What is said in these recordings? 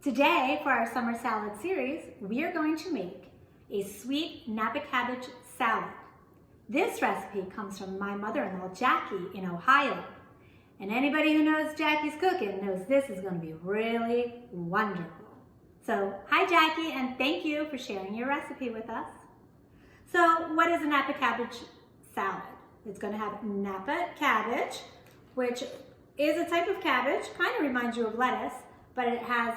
Today, for our summer salad series, we are going to make a sweet Napa cabbage salad. This recipe comes from my mother-in-law, Jackie, in Ohio. And anybody who knows Jackie's cooking knows this is going to be really wonderful. So, hi Jackie, and thank you for sharing your recipe with us. So, what is a Napa cabbage salad? It's going to have Napa cabbage, which is a type of cabbage, kind of reminds you of lettuce, but it has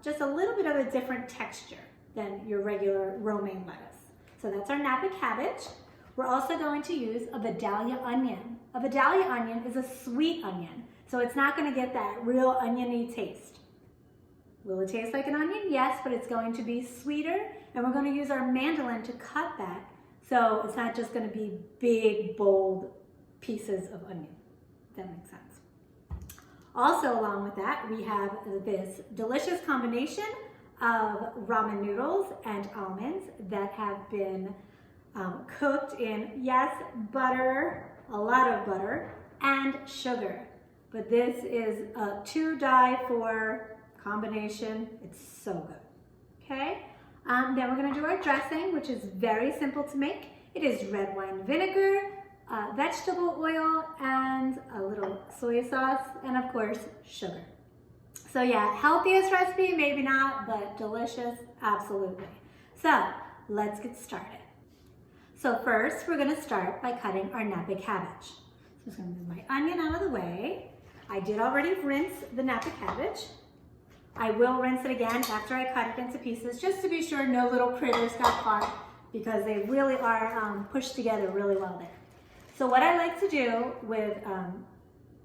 just a little bit of a different texture than your regular romaine lettuce. So that's our Napa cabbage. We're also going to use a Vidalia onion. A Vidalia onion is a sweet onion, so it's not going to get that real oniony taste. Will it taste like an onion? Yes, but it's going to be sweeter, and we're going to use our mandolin to cut that, so it's not just going to be big, bold pieces of onion. If that makes sense. Also, along with that, we have this delicious combination of ramen noodles and almonds that have been cooked in, yes, butter, a lot of butter, and sugar. But this is a to-die-for combination. It's so good, okay? Then we're gonna do our dressing, which is very simple to make. It is red wine vinegar, vegetable oil, and a little soy sauce, and of course, sugar. So yeah, healthiest recipe, maybe not, but delicious, absolutely. So let's get started. So first, we're gonna start by cutting our Napa cabbage. So I'm just gonna move my onion out of the way. I did already rinse the Napa cabbage. I will rinse it again after I cut it into pieces, just to be sure no little critters got caught, because they really are pushed together really well there. So what I like to do with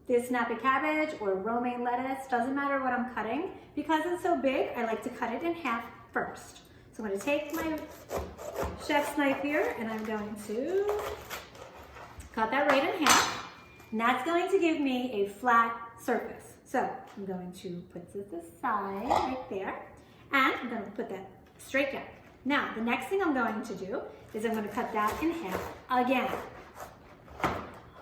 this Napa cabbage or romaine lettuce, doesn't matter what I'm cutting, because it's so big, I like to cut it in half first. So I'm going to take my chef's knife here and I'm going to cut that right in half. And that's going to give me a flat surface. So I'm going to put this aside right there, and I'm going to put that straight down. Now, the next thing I'm going to do is I'm going to cut that in half again.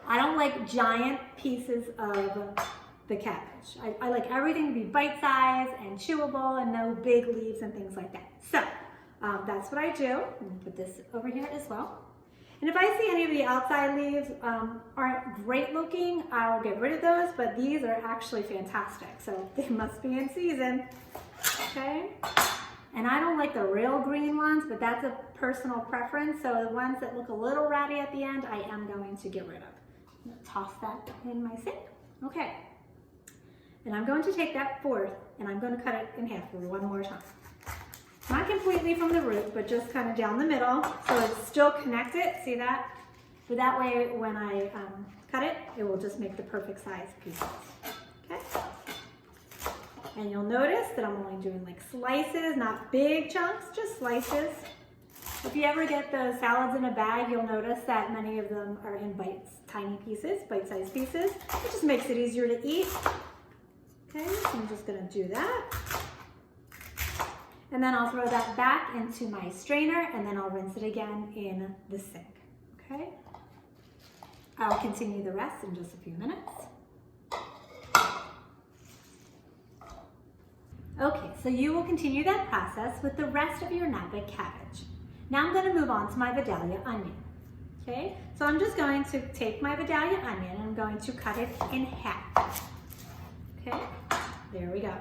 I don't like giant pieces of the cabbage. I like everything to be bite-sized and chewable and no big leaves and things like that. So that's what I do. I'm going to put this over here as well. And if I see any of the outside leaves aren't great looking, I'll get rid of those, but these are actually fantastic. So they must be in season, okay? And I don't like the real green ones, but that's a personal preference. So the ones that look a little ratty at the end, I am going to get rid of. I'm going to toss that in my sink. Okay. And I'm going to take that fourth and I'm going to cut it in half for one more time. Not completely from the root, but just kind of down the middle, so it's still connected. See that? So that way, when I cut it, it will just make the perfect size pieces. Okay? And you'll notice that I'm only doing like slices, not big chunks, just slices. If you ever get the salads in a bag, you'll notice that many of them are in tiny pieces, bite-sized pieces. It just makes it easier to eat. Okay, so I'm just gonna do that. And then I'll throw that back into my strainer, and then I'll rinse it again in the sink, okay? I'll continue the rest in just a few minutes. Okay, so you will continue that process with the rest of your Napa cabbage. Now I'm going to move on to my Vidalia onion, okay? So I'm just going to take my Vidalia onion and I'm going to cut it in half, okay? There we go.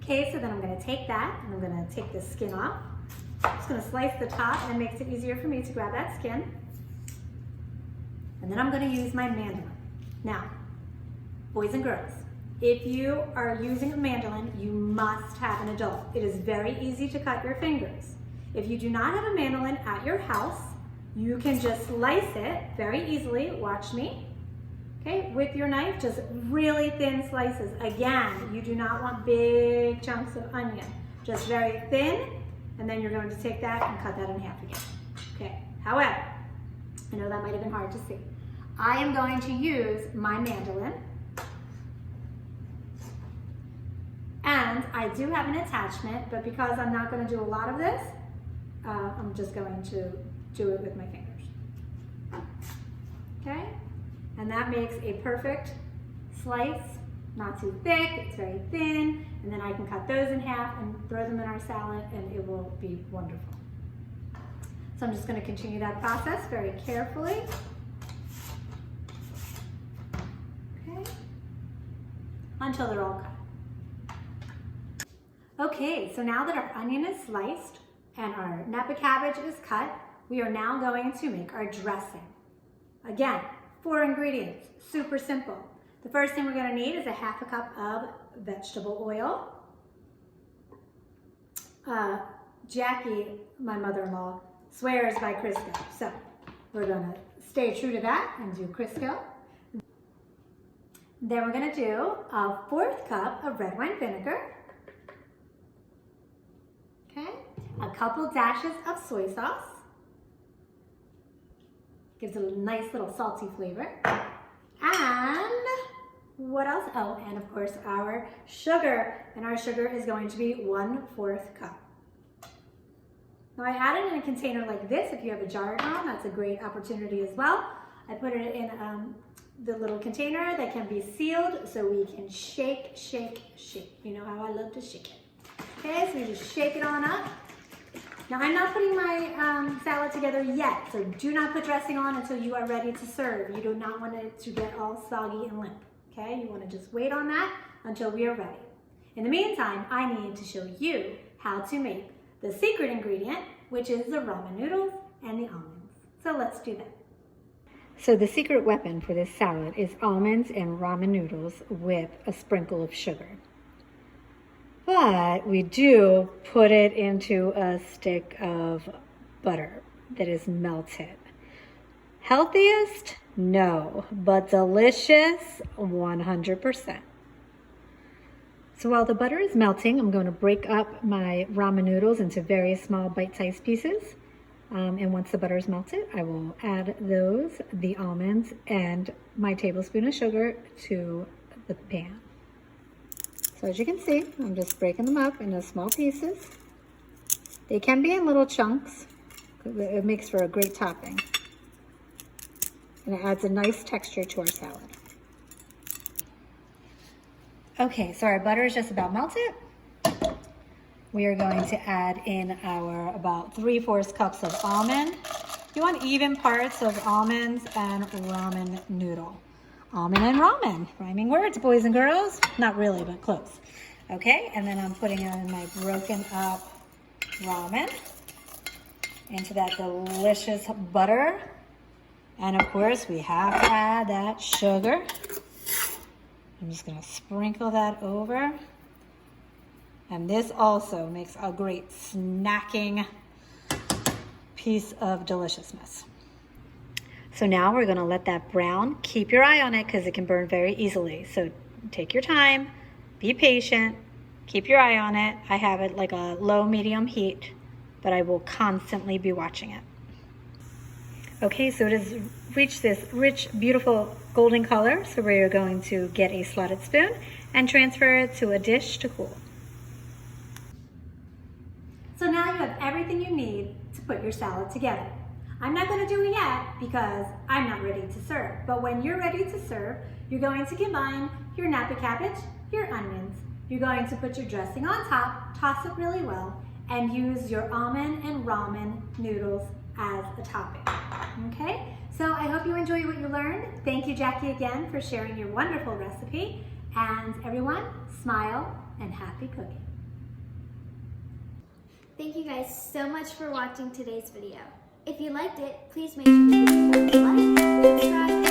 Okay, so then I'm going to take that and I'm going to take the skin off. I'm just going to slice the top, and it makes it easier for me to grab that skin. And then I'm going to use my mandolin. Now, boys and girls, if you are using a mandolin, you must have an adult. It is very easy to cut your fingers. If you do not have a mandolin at your house, you can just slice it very easily. Watch me. Okay, with your knife, just really thin slices. Again, you do not want big chunks of onion. Just very thin, and then you're going to take that and cut that in half again. Okay, however, I know that might have been hard to see. I am going to use my mandolin, and I do have an attachment, but because I'm not going to do a lot of this, I'm just going to do it with my fingers. Okay? And that makes a perfect slice not too thick, it's very thin, and then I can cut those in half and throw them in our salad and it will be wonderful. So I'm just going to continue that process very carefully. Okay, until they're all cut. Okay, so now that our onion is sliced and our Napa cabbage is cut, we are now going to make our dressing. Again, 4 ingredients, super simple. The first thing we're going to need is a half a cup of vegetable oil. Jackie, my mother-in-law, swears by Crisco, so we're going to stay true to that and do Crisco. Then we're going to do a 1/4 cup of red wine vinegar. Okay, a couple dashes of soy sauce. Gives it a nice little salty flavor. And what else? Oh, and of course our sugar. And our sugar is going to be 1/4 cup. Now I add it in a container like this. If you have a jar at home, that's a great opportunity as well. I put it in the little container that can be sealed so we can shake, shake, shake. You know how I love to shake it. Okay, so we just shake it on up. Now I'm not putting my salad together yet, so do not put dressing on until you are ready to serve. You do not want it to get all soggy and limp, okay? You want to just wait on that until we are ready. In the meantime, I need to show you how to make the secret ingredient, which is the ramen noodles and the almonds. So let's do that. So the secret weapon for this salad is almonds and ramen noodles with a sprinkle of sugar. But we do put it into a stick of butter that is melted. Healthiest? No, but delicious? 100%. So while the butter is melting, I'm going to break up my ramen noodles into very small bite-sized pieces. And once the butter is melted, I will add the almonds, and my tablespoon of sugar to the pan. So as you can see, I'm just breaking them up into small pieces. They can be in little chunks. It makes for a great topping. And it adds a nice texture to our salad. Okay, so our butter is just about melted. We are going to add in our about 3/4 cups of almond. You want even parts of almonds and ramen noodle. Almond and ramen, rhyming words, boys and girls. Not really, but close. Okay, and then I'm putting in my broken up ramen into that delicious butter. And of course, we have to add that sugar. I'm just gonna sprinkle that over. And this also makes a great snacking piece of deliciousness. So now we're gonna let that brown. Keep your eye on it because it can burn very easily. So take your time, be patient, keep your eye on it. I have it like a low medium heat, but I will constantly be watching it. Okay, so it has reached this rich, beautiful golden color. So we're going to get a slotted spoon and transfer it to a dish to cool. So now you have everything you need to put your salad together. I'm not going to do it yet because I'm not ready to serve. But when you're ready to serve, you're going to combine your Napa cabbage, your onions. You're going to put your dressing on top, toss it really well, and use your almond and ramen noodles as a topping. Okay? So I hope you enjoy what you learned. Thank you, Jackie, again for sharing your wonderful recipe. And everyone, smile and happy cooking. Thank you guys so much for watching today's video. If you liked it, please make sure to like, subscribe,